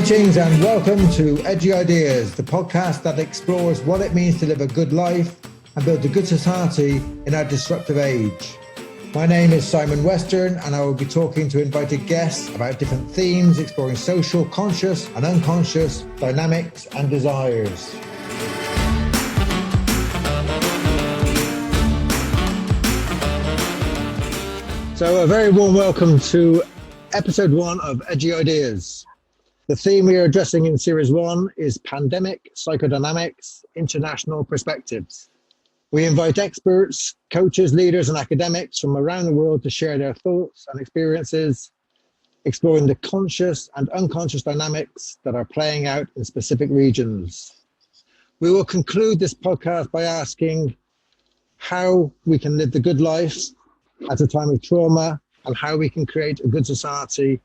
Greetings and welcome to Edgy Ideas, the podcast that explores what it means to live a good life and build a good society in our disruptive age. My name is Simon Western and I will be talking to invited guests about different themes, exploring social, conscious and unconscious dynamics and desires. So a very warm welcome to episode 1 of Edgy Ideas. The theme we are addressing in series 1 is pandemic, psychodynamics, international perspectives. We invite experts, coaches, leaders and academics from around the world to share their thoughts and experiences, exploring the conscious and unconscious dynamics that are playing out in specific regions. We will conclude this podcast by asking how we can live the good life at a time of trauma and how we can create a good society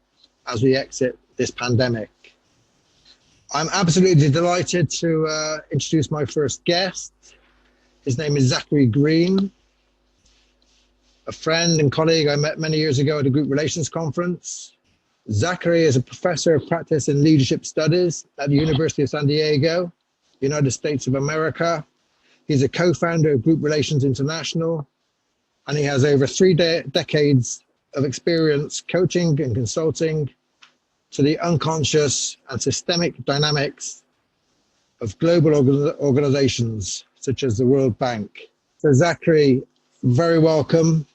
as we exit this pandemic. I'm absolutely delighted to introduce my first guest. His name is Zachary Green, a friend and colleague I met many years ago at a group relations conference. Zachary is a professor of practice in leadership studies at the University of San Diego, United States of America. He's a co-founder of Group Relations International, and he has over 3 decades of experience coaching and consulting to the unconscious and systemic dynamics of global organizations such as the World Bank. So Zachary, very welcome.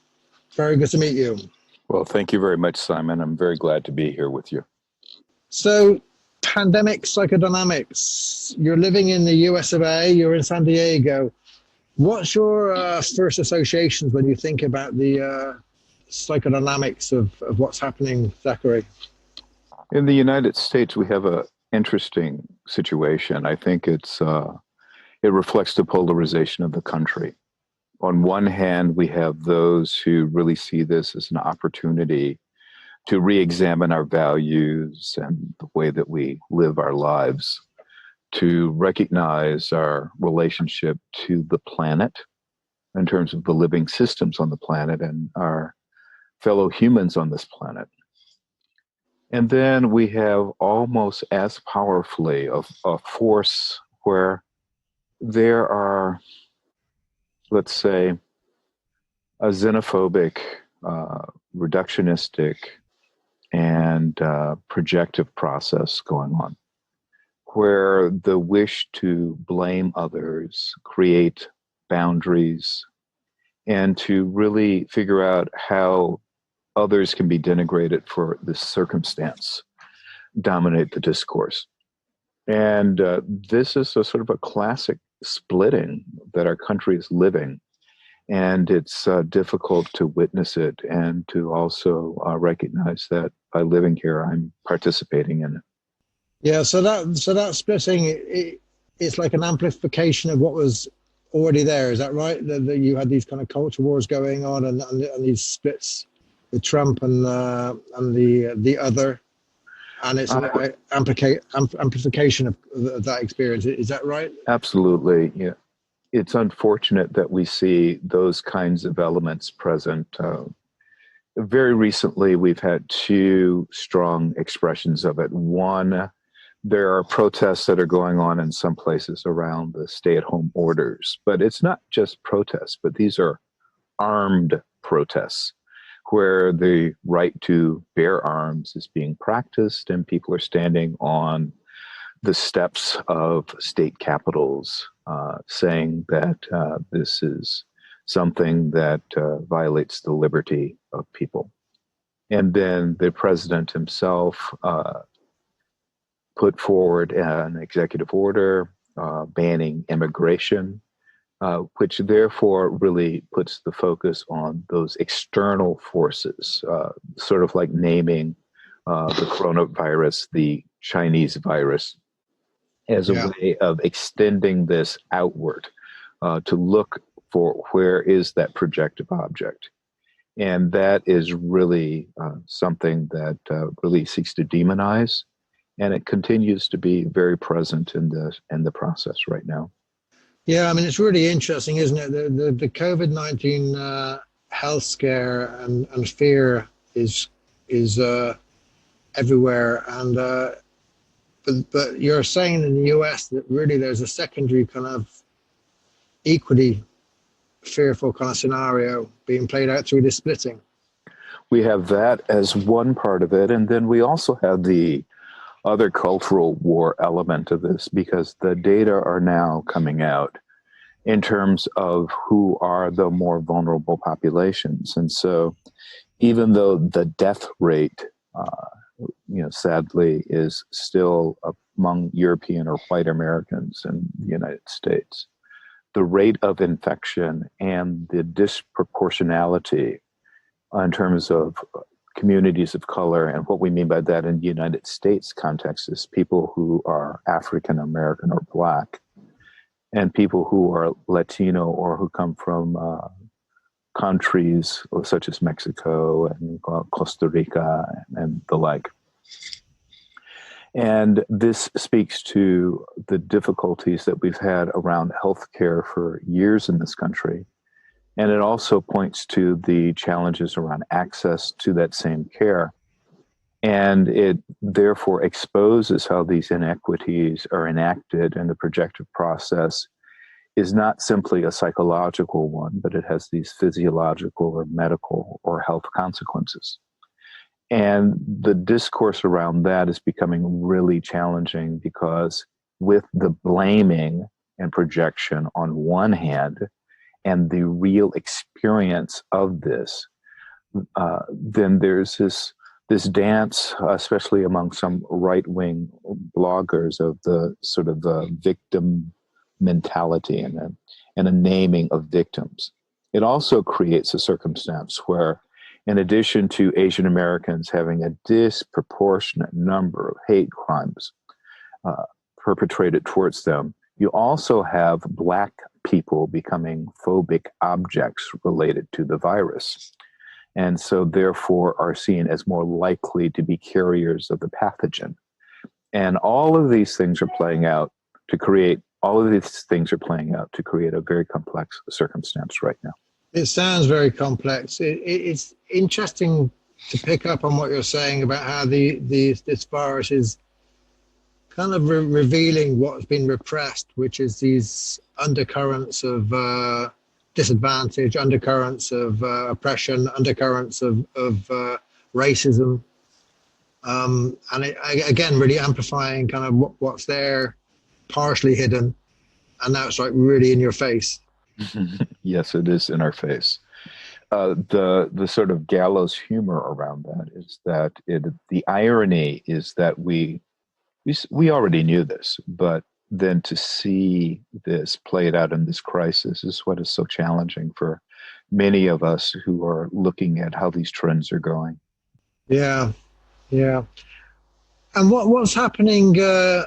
Very good to meet you. Well, thank you very much, Simon. I'm very glad to be here with you. So pandemic psychodynamics, you're living in the US of A, you're in San Diego. What's your first associations when you think about the psychodynamics of what's happening, Zachary? In the United States, we have an interesting situation. I think it reflects the polarization of the country. On one hand, we have those who really see this as an opportunity to re-examine our values and the way that we live our lives, to recognize our relationship to the planet in terms of the living systems on the planet and our fellow humans on this planet. And then we have almost as powerfully a force where there are, let's say, a xenophobic, reductionistic, and projective process going on, where the wish to blame others, create boundaries, and to really figure out how others can be denigrated for this circumstance dominate the discourse. And this is a sort of a classic splitting that our country is living. And it's difficult to witness it and to also recognize that by living here, I'm participating in it. Yeah, so that splitting, it's like an amplification of what was already there. Is that right? That you had these kind of culture wars going on and these splits with Trump and the other, and it's an amplification of that experience. Is that right? Absolutely, yeah. It's unfortunate that we see those kinds of elements present. Very recently, we've had 2 strong expressions of it. One, there are protests that are going on in some places around the stay-at-home orders, but it's not just protests, but these are armed protests, where the right to bear arms is being practiced and people are standing on the steps of state capitals saying that this is something that violates the liberty of people. And then the president himself put forward an executive order banning immigration, which therefore really puts the focus on those external forces, sort of like naming the coronavirus the Chinese virus as a way of extending this outward to look for where is that projective object. And that is really something that really seeks to demonize, and it continues to be very present in the process right now. Yeah, I mean, it's really interesting, isn't it? The COVID-19 health scare and fear is everywhere, and But you're saying in the US that really there's a secondary kind of equally fearful kind of scenario being played out through this splitting. We have that as one part of it, and then we also have the other cultural war element of this, because the data are now coming out in terms of who are the more vulnerable populations. And so even though the death rate, sadly, is still among European or white Americans in the United States, the rate of infection and the disproportionality in terms of communities of color, and what we mean by that in the United States context is people who are African American or Black, and people who are Latino or who come from countries such as Mexico and Costa Rica and the like. And this speaks to the difficulties that we've had around healthcare for years in this country. And it also points to the challenges around access to that same care. And it therefore exposes how these inequities are enacted, and the projective process is not simply a psychological one, but it has these physiological or medical or health consequences. And the discourse around that is becoming really challenging, because with the blaming and projection on one hand, and the real experience of this, then there's this dance, especially among some right-wing bloggers, of the sort of victim mentality and a naming of victims. It also creates a circumstance where, in addition to Asian Americans having a disproportionate number of hate crimes perpetrated towards them, you also have Black people becoming phobic objects related to the virus, and so therefore are seen as more likely to be carriers of the pathogen. And all of these things are playing out to create a very complex circumstance right now. It sounds very complex. It's interesting to pick up on what you're saying about how this virus is kind of revealing what's been repressed, which is these undercurrents of disadvantage, undercurrents of oppression, undercurrents of racism, and again really amplifying kind of what's there, partially hidden, and now it's like really in your face. Yes, it is in our face. The sort of gallows humor around that is that the irony is that we already knew this, but then to see this played out in this crisis is what is so challenging for many of us who are looking at how these trends are going. Yeah, yeah. And what's happening through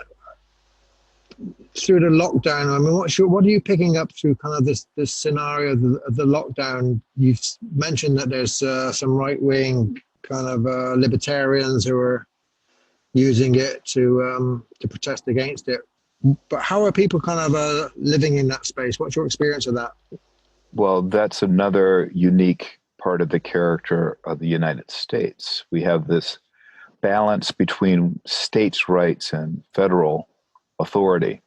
the lockdown? I mean, what are you picking up through kind of this scenario of the lockdown? You've mentioned that there's some right-wing kind of libertarians who are using it to protest against it. But how are people kind of living in that space? What's your experience of that? Well, that's another unique part of the character of the United States. We have this balance between states' rights and federal authority.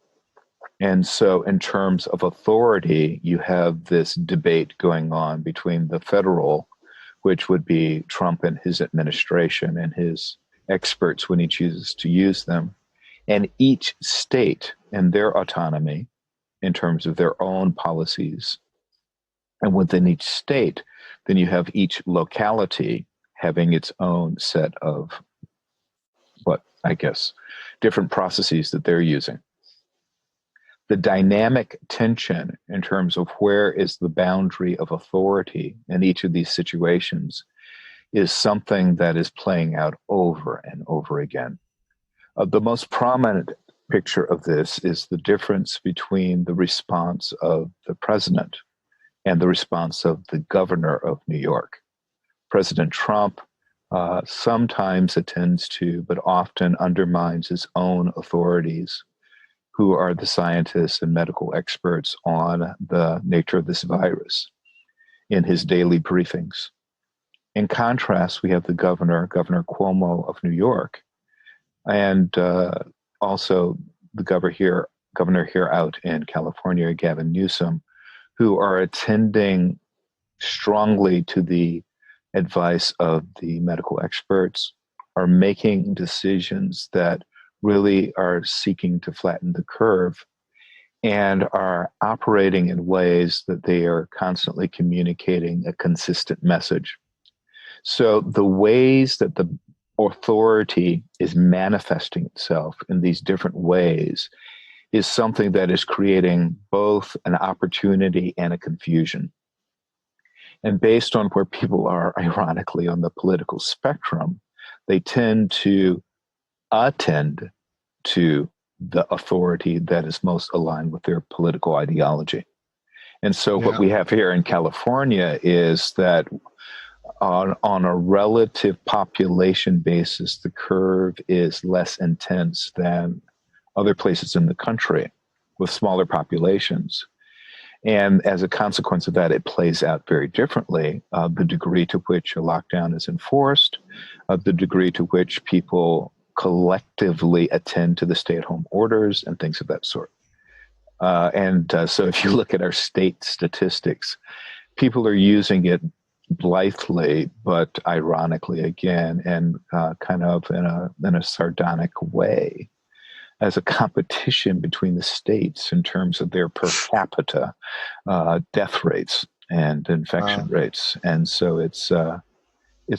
And so in terms of authority, you have this debate going on between the federal, which would be Trump and his administration and his experts when he chooses to use them, and each state and their autonomy in terms of their own policies. And within each state, then you have each locality having its own set of, different processes that they're using. The dynamic tension in terms of where is the boundary of authority in each of these situations is something that is playing out over and over again. The most prominent picture of this is the difference between the response of the president and the response of the governor of New York. President Trump sometimes attends to, but often undermines his own authorities, who are the scientists and medical experts on the nature of this virus, in his daily briefings. In contrast, we have the Governor Cuomo of New York, and also the governor here out in California, Gavin Newsom, who are attending strongly to the advice of the medical experts, are making decisions that really are seeking to flatten the curve and are operating in ways that they are constantly communicating a consistent message. So the ways that the authority is manifesting itself in these different ways is something that is creating both an opportunity and a confusion. And based on where people are, ironically, on the political spectrum, they tend to attend to the authority that is most aligned with their political ideology. And so what we have here in California is that on a relative population basis, the curve is less intense than other places in the country with smaller populations. And as a consequence of that, it plays out very differently. The degree to which a lockdown is enforced, the degree to which people collectively attend to the stay-at-home orders and things of that sort. So if you look at our state statistics, people are using it blithely, but ironically again, and kind of in a sardonic way, as a competition between the states in terms of their per capita death rates and infection rates. And so it's a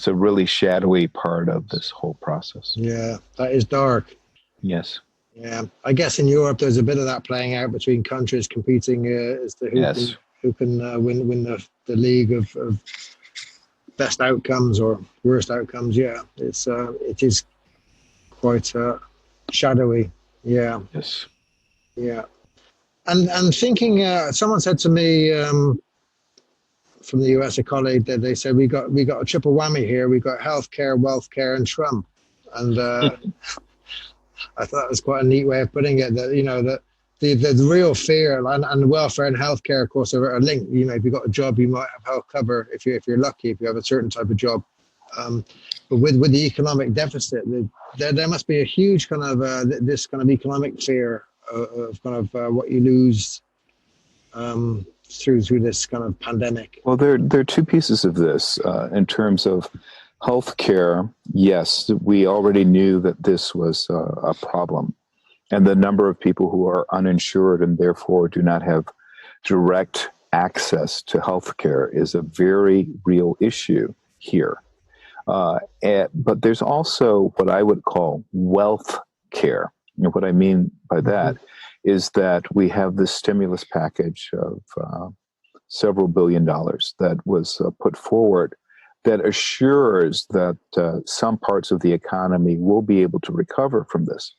really shadowy part of this whole process. Yeah, that is dark. Yes. Yeah, I guess in Europe there's a bit of that playing out between countries competing as to who can win the league of best outcomes or worst outcomes. Yeah, it is quite shadowy. Yeah. Yes. Yeah. And thinking, someone said to me from the US, a colleague, that they said we got a triple whammy here. We got healthcare, wealth care, and Trump. And I thought it was quite a neat way of putting it. That that the real fear and welfare and healthcare, of course, are linked. If you've got a job, you might have health cover if you're lucky. If you have a certain type of job. But with the economic deficit, there must be a huge kind of this kind of economic fear of kind of what you lose through this kind of pandemic. Well, there are two pieces of this in terms of healthcare. Yes, we already knew that this was a problem, and the number of people who are uninsured and therefore do not have direct access to healthcare is a very real issue here. But there's also what I would call wealth care. What I mean by that is that we have this stimulus package of several $billions that was put forward that assures that some parts of the economy will be able to recover from this.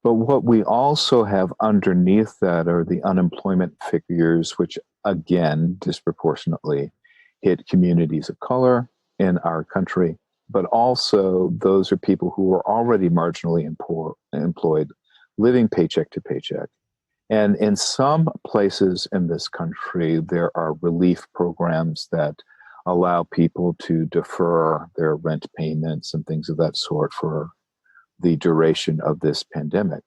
But what we also have underneath that are the unemployment figures, which again disproportionately hit communities of color in our country, but also those are people who are already marginally employed, living paycheck to paycheck. And in some places in this country, there are relief programs that allow people to defer their rent payments and things of that sort for the duration of this pandemic.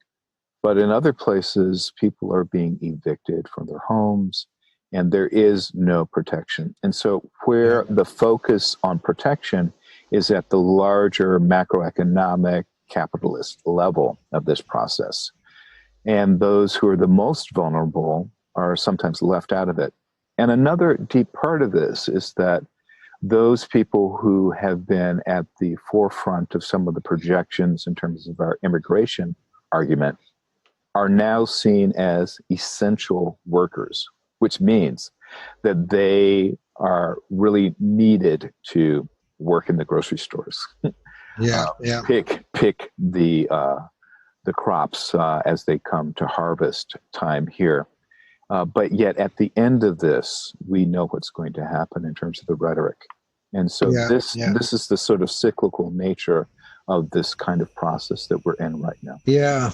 But in other places, people are being evicted from their homes, and there is no protection. And so where the focus on protection is at the larger macroeconomic capitalist level of this process. And those who are the most vulnerable are sometimes left out of it. And another deep part of this is that those people who have been at the forefront of some of the projections in terms of our immigration argument are now seen as essential workers, which means that they are really needed to work in the grocery stores. Pick the crops as they come to harvest time here. But yet at the end of this, we know what's going to happen in terms of the rhetoric. And so this is the sort of cyclical nature of this kind of process that we're in right now. Yeah.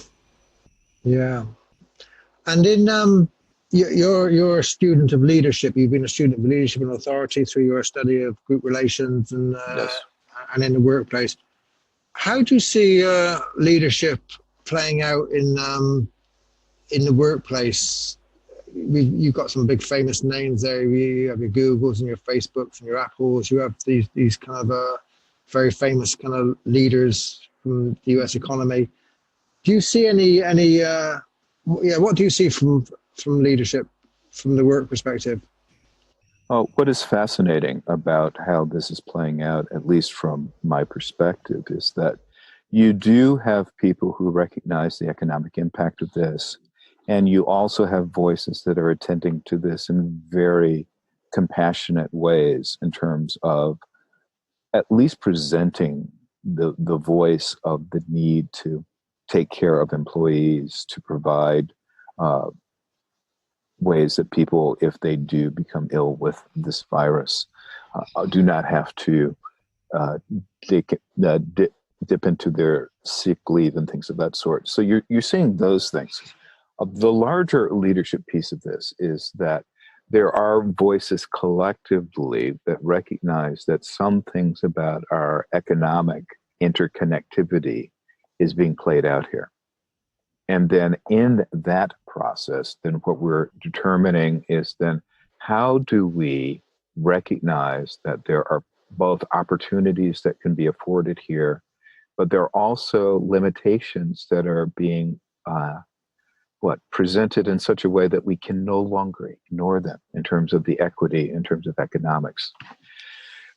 And in you're a student of leadership. You've been a student of leadership and authority through your study of group relations and in the workplace. How do you see leadership playing out in the workplace? You've got some big famous names there. You have your Googles and your Facebooks and your Apples. You have these kind of very famous kind of leaders from the U.S. economy. Do you see what do you see from leadership from the work perspective? Oh, what is fascinating about how this is playing out, at least from my perspective, is that you do have people who recognize the economic impact of this, and you also have voices that are attending to this in very compassionate ways in terms of at least presenting the voice of the need to take care of employees, to provide uh, ways that people, if they do become ill with this virus, do not have to uh, dip, dip into their sick leave and things of that sort. So you're seeing those things. The larger leadership piece of this is that there are voices collectively that recognize that some things about our economic interconnectivity is being played out here. And then in that process, then what we're determining is then how do we recognize that there are both opportunities that can be afforded here, but there are also limitations that are being presented in such a way that we can no longer ignore them in terms of the equity, in terms of economics.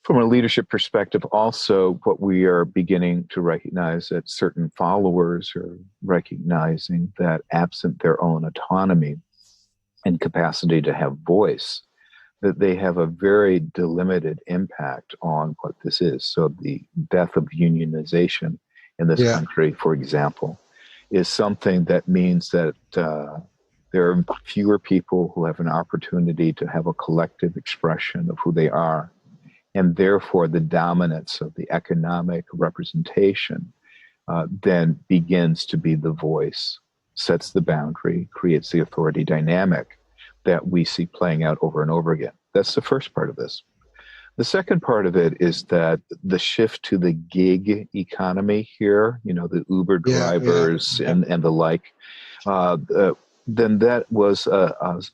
From a leadership perspective, also, what we are beginning to recognize that certain followers are recognizing that absent their own autonomy and capacity to have voice, that they have a very delimited impact on what this is. So the death of unionization in this country, for example, is something that means that there are fewer people who have an opportunity to have a collective expression of who they are. And therefore, the dominance of the economic representation then begins to be the voice, sets the boundary, creates the authority dynamic that we see playing out over and over again. That's the first part of this. The second part of it is that the shift to the gig economy here, the Uber drivers and the like, then that was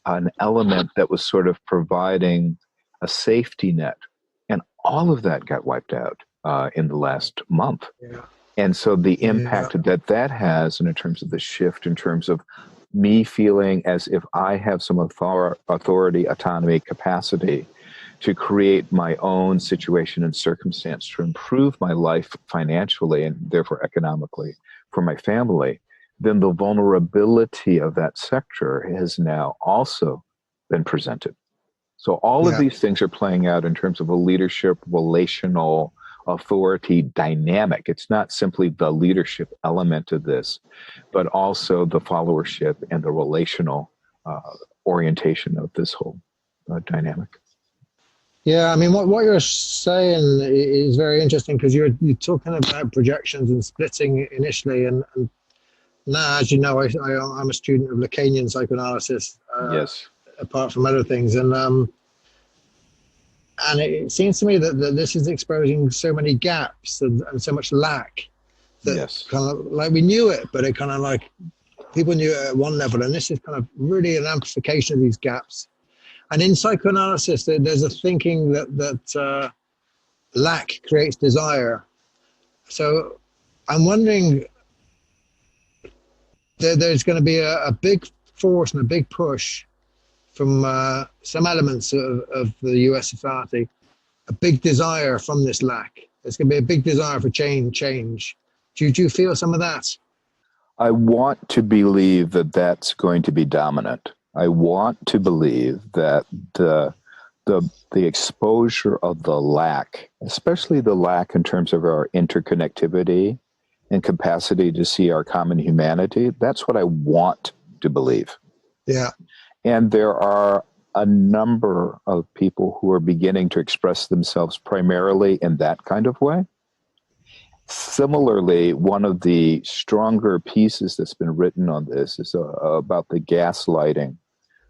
an element that was sort of providing a safety net. And all of that got wiped out in the last month. Yeah. And so the impact that has in terms of the shift, in terms of me feeling as if I have some authority, autonomy, capacity to create my own situation and circumstance to improve my life financially and therefore economically for my family, then the vulnerability of that sector has now also been presented. So all of these things are playing out in terms of a leadership, relational, authority dynamic. It's not simply the leadership element of this, but also the followership and the relational orientation of this whole dynamic. Yeah, I mean, what you're saying is very interesting because you're talking about projections and splitting initially, and now, as you know, I'm a student of Lacanian psychoanalysis. Yes. Apart from other things, and it seems to me that this is exposing so many gaps and so much lack that kind of like we knew it, but it kind of like people knew it at one level, and this is kind of really an amplification of these gaps. And in psychoanalysis, there's a thinking that lack creates desire. So I'm wondering, there's going to be a big force and a big push from some elements of the US society, a big desire from this lack. There's going to be a big desire for change. Do you feel some of that? I want to believe that that's going to be dominant. I want to believe that the exposure of the lack, especially the lack in terms of our interconnectivity and capacity to see our common humanity, that's what I want to believe. Yeah. And there are a number of people who are beginning to express themselves primarily in that kind of way. Similarly, one of the stronger pieces that's been written on this is about the gaslighting,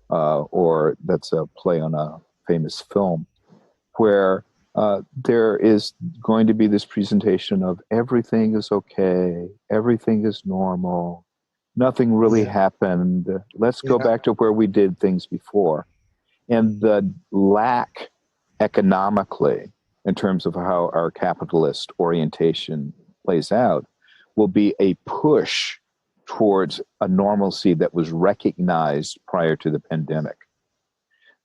or that's a play on a famous film, where There is going to be this presentation of everything is okay, everything is normal, nothing really happened. Let's go back to where we did things before. And the lack economically, in terms of how our capitalist orientation plays out, will be a push towards a normalcy that was recognized prior to the pandemic.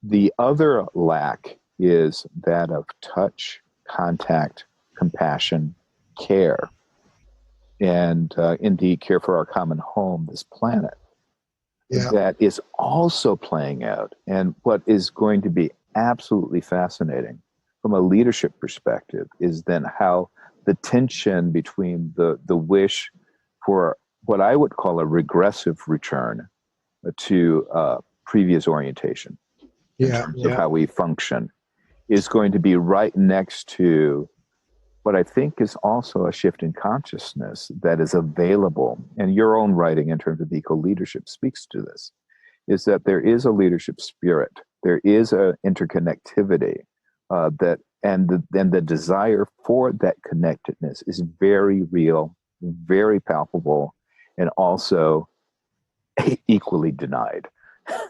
The other lack is that of touch, contact, compassion, care, and indeed care for our common home, this planet. That is also playing out. And what is going to be absolutely fascinating from a leadership perspective is then how the tension between the wish for what I would call a regressive return to previous orientation in terms of how we function is going to be right next to what I think is also a shift in consciousness that is available. And your own writing in terms of eco-leadership speaks to this, is that there is a leadership spirit. There is an interconnectivity and the desire for that connectedness is very real, very palpable, and also equally denied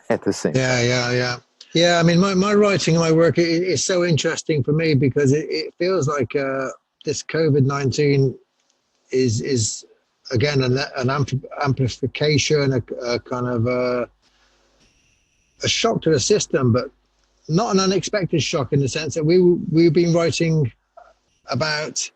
at the same time. Yeah, I mean, my writing and my work is so interesting for me because it feels like this COVID-19 is again an amplification, a kind of a shock to the system, but not an unexpected shock in the sense that we've been writing about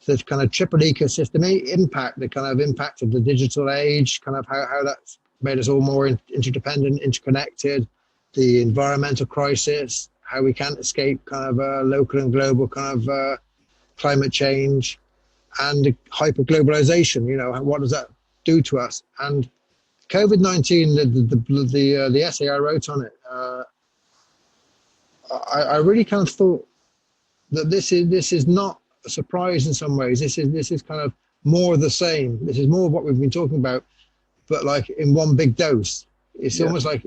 the kind of triple ecosystem impact, the kind of impact of the digital age, kind of how that's made us all more interdependent, interconnected, the environmental crisis, how we can't escape kind of local and global kind of climate change, and hyper-globalization. You know, what does that do to us? And COVID-19, the essay I wrote on it, I really kind of thought that this is not a surprise in some ways. This is kind of more of the same. This is more of what we've been talking about, but like in one big dose. It's almost like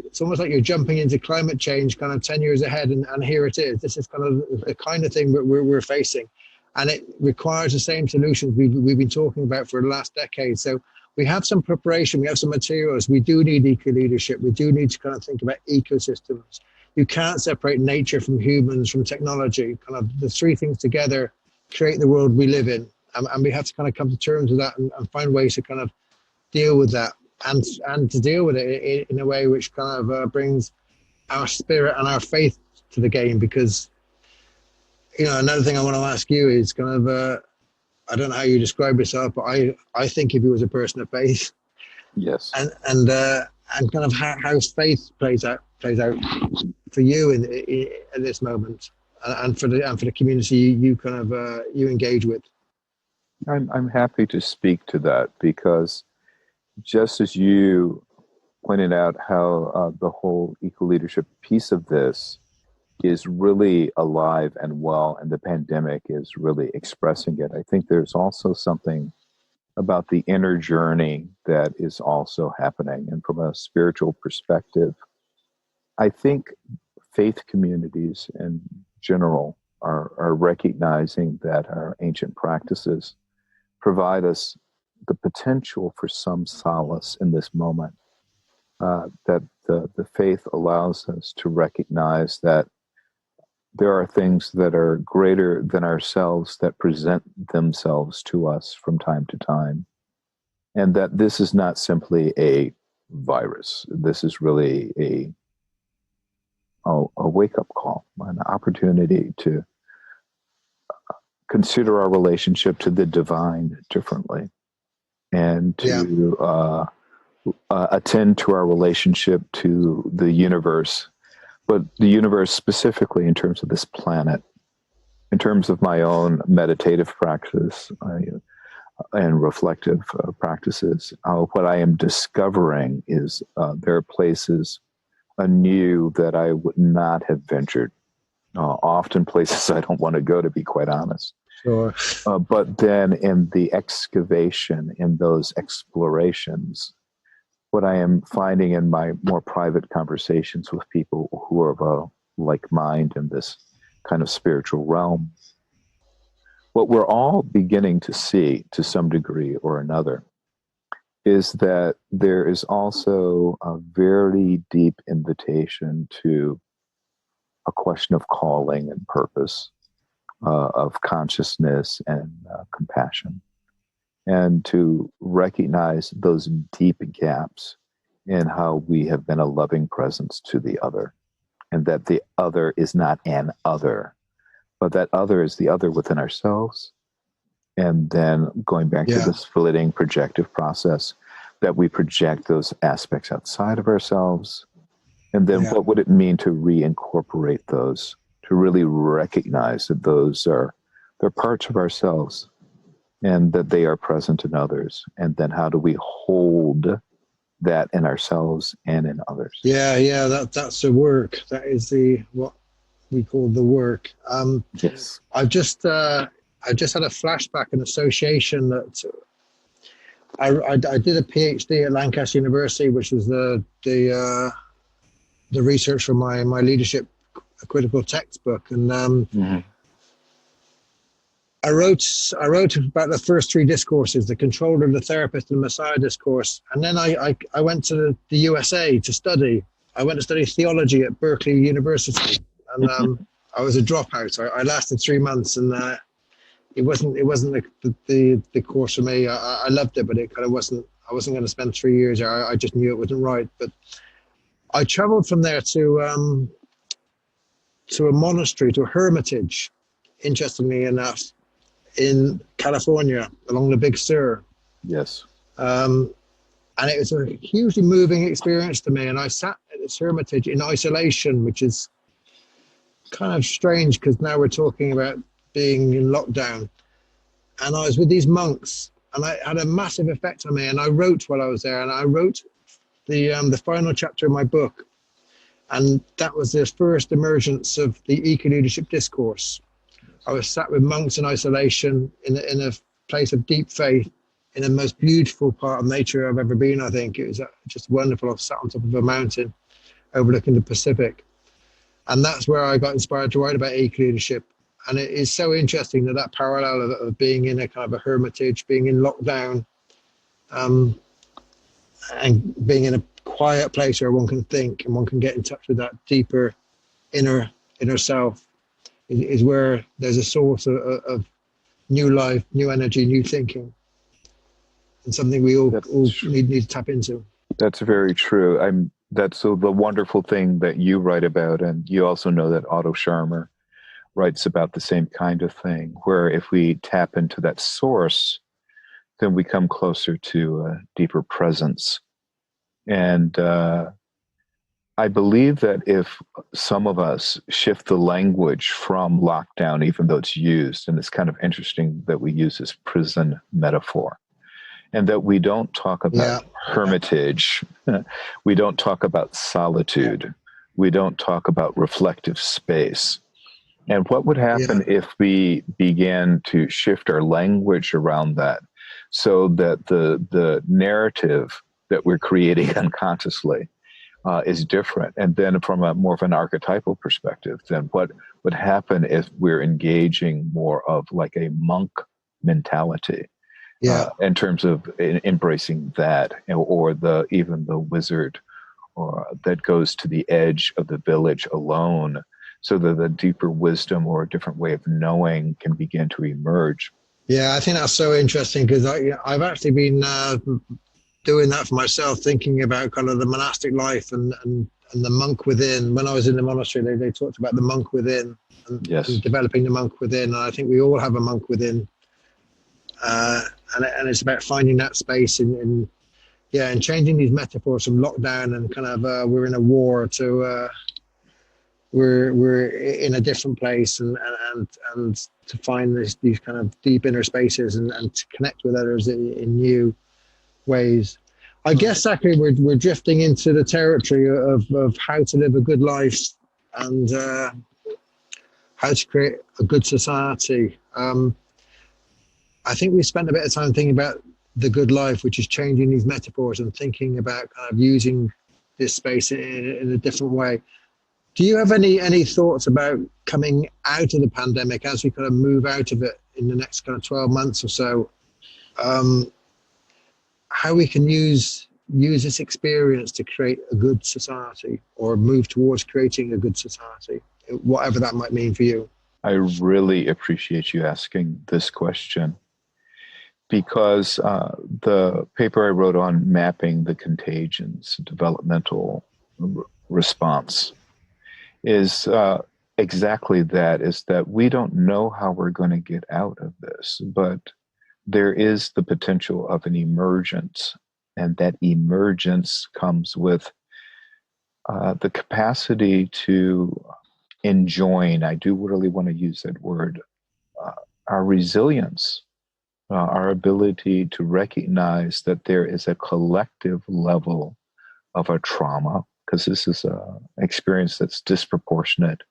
you're jumping into climate change kind of 10 years ahead, and here it is. This is kind of the kind of thing we're facing, and it requires the same solutions we've been talking about for the last decade. So we have some preparation, we have some materials. We do need eco-leadership. We do need to kind of think about ecosystems. You can't separate nature from humans, from technology. Kind of the three things together create the world we live in, and we have to kind of come to terms with that and find ways to kind of deal with that. And to deal with it in a way which kind of brings our spirit and our faith to the game. Because, you know, another thing I want to ask you is kind of, I don't know how you describe yourself, but I think of you as a person of faith. Yes. And kind of how faith plays out for you at this moment, and for the community you kind of you engage with. I'm happy to speak to that because just as you pointed out how the whole eco-leadership piece of this is really alive and well, and the pandemic is really expressing it, I think there's also something about the inner journey that is also happening. And from a spiritual perspective, I think faith communities in general are recognizing that our ancient practices provide us the potential for some solace in this moment, that the faith allows us to recognize that there are things that are greater than ourselves that present themselves to us from time to time, and that this is not simply a virus. This is really a wake-up call, an opportunity to consider our relationship to the divine differently, and to attend to our relationship to the universe, but the universe specifically in terms of this planet. In terms of my own meditative practice and reflective practices, what I am discovering is there are places anew that I would not have ventured. Often places I don't want to go, to be quite honest. Sure. But then in the excavation, in those explorations, what I am finding in my more private conversations with people who are of a like mind in this kind of spiritual realm. What we're all beginning to see to some degree or another is that there is also a very deep invitation to a question of calling and purpose, of consciousness and compassion, and to recognize those deep gaps in how we have been a loving presence to the other, and that the other is not an other, but that other is the other within ourselves. And then going back to the splitting projective process, that we project those aspects outside of ourselves. And then what would it mean to reincorporate those, to really recognize that they're parts of ourselves and that they are present in others. And then how do we hold that in ourselves and in others? That's the work. That is what we call the work. Yes. I've just had a flashback, an association that I did a PhD at Lancaster University, which was the research for my leadership critical textbook, and I wrote about the first three discourses: the controller, the therapist, and the Messiah discourse. And then I went to the USA to study. I went to study theology at Berkeley University, and I was a dropout. I lasted 3 months, and it wasn't the course for me. I loved it, but it kind of wasn't. I wasn't going to spend 3 years there. I just knew it wasn't right. But I traveled from there to a monastery, to a hermitage, interestingly enough, in California along the Big Sur. Yes. And it was a hugely moving experience to me. And I sat at this hermitage in isolation, which is kind of strange because now we're talking about being in lockdown. And I was with these monks, and it had a massive effect on me. And I wrote while I was there, and I wrote the final chapter of my book. And that was the first emergence of the eco-leadership discourse. I was sat with monks in isolation in a place of deep faith in the most beautiful part of nature I've ever been, I think. It was just wonderful. I sat on top of a mountain overlooking the Pacific. And that's where I got inspired to write about eco-leadership. And it is so interesting that parallel of being in a kind of a hermitage, being in lockdown, and being in a quiet place where one can think and one can get in touch with that deeper inner self is where there's a source of new life, new energy, new thinking, and something we all need to tap into. That's very true. That's the wonderful thing that you write about, and you also know that Otto Scharmer writes about the same kind of thing, where if we tap into that source, then we come closer to a deeper presence. And I believe that if some of us shift the language from lockdown, even though it's used, and it's kind of interesting that we use this prison metaphor, and that we don't talk about hermitage, we don't talk about solitude, we don't talk about reflective space. And what would happen if we began to shift our language around that, so that the narrative that we're creating unconsciously is different? And then from a more of an archetypal perspective, then what would happen if we're engaging more of like a monk mentality, in terms of embracing that, or even the wizard, or that goes to the edge of the village alone, so that the deeper wisdom or a different way of knowing can begin to emerge. Yeah, I think that's so interesting, because I've actually been doing that for myself, thinking about kind of the monastic life and the monk within. When I was in the monastery, they talked about the monk within and developing the monk within. And I think we all have a monk within. And it's about finding that space and changing these metaphors from lockdown and kind of we're in a war to we're in a different place and to find these kind of deep inner spaces and to connect with others in new ways. I guess, Zachary, we're drifting into the territory of how to live a good life and how to create a good society. I think we spent a bit of time thinking about the good life, which is changing these metaphors and thinking about kind of using this space in a different way. Do you have any thoughts about coming out of the pandemic as we kind of move out of it in the next kind of 12 months or so? How we can use this experience to create a good society or move towards creating a good society, whatever that might mean for you? I really appreciate you asking this question, because the paper I wrote on mapping the contagions, developmental response, is exactly that, is that we don't know how we're going to get out of this, but there is the potential of an emergence, and that emergence comes with the capacity to enjoin, I do really want to use that word, our resilience, our ability to recognize that there is a collective level of a trauma, because this is an experience that's disproportionate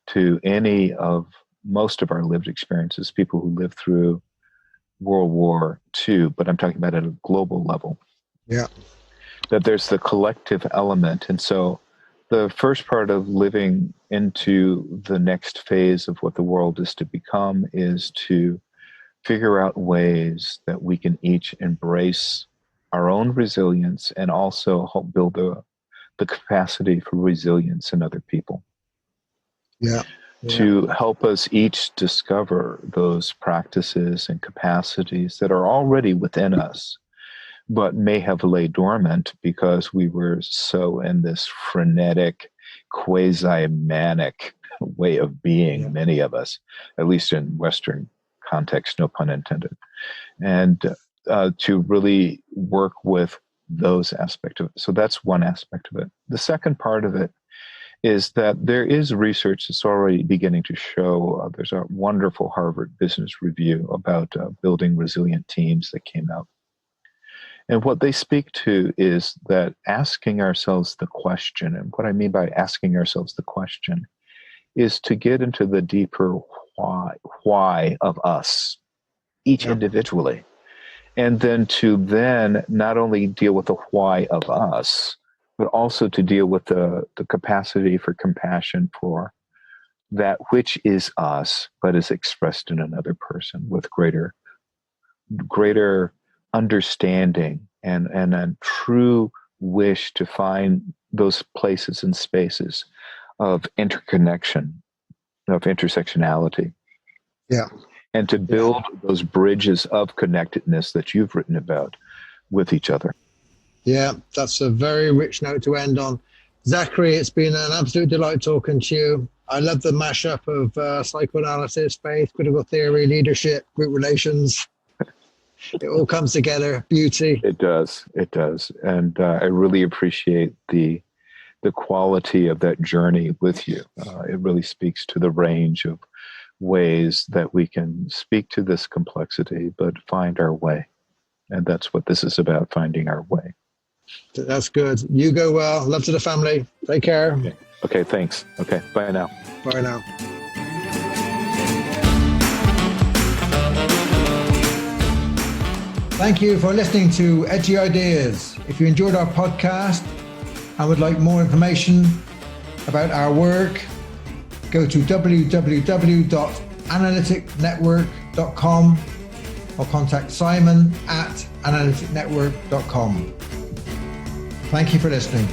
to any of most of our lived experiences, people who lived through World War II, but I'm talking about at a global level. Yeah. That there's the collective element. And so the first part of living into the next phase of what the world is to become is to figure out ways that we can each embrace our own resilience and also help build the capacity for resilience in other people. Yeah. To help us each discover those practices and capacities that are already within us, but may have lay dormant because we were so in this frenetic, quasi-manic way of being, many of us, at least in Western context, no pun intended. And to really work with those aspects of it. So that's one aspect of it. The second part of it is that there is research that's already beginning to show, there's a wonderful Harvard Business Review about building resilient teams that came out. And what they speak to is that asking ourselves the question, and what I mean by asking ourselves the question is to get into the deeper why of us, each individually. And then to not only deal with the why of us, but also to deal with the capacity for compassion for that which is us, but is expressed in another person with greater understanding and a true wish to find those places and spaces of interconnection, of intersectionality. Yeah. And to build those bridges of connectedness that you've written about with each other. Yeah, that's a very rich note to end on. Zachary, it's been an absolute delight talking to you. I love the mashup of psychoanalysis, faith, critical theory, leadership, group relations. It all comes together. Beauty. It does. And I really appreciate the quality of that journey with you. It really speaks to the range of ways that we can speak to this complexity, but find our way. And that's what this is about, finding our way. That's good. You go well. Love to the family. Take care. Okay, thanks. Okay, bye now. Bye now. Thank you for listening to Edgy Ideas. If you enjoyed our podcast and would like more information about our work, go to www.analyticnetwork.com or contact Simon at analyticnetwork.com. Thank you for listening.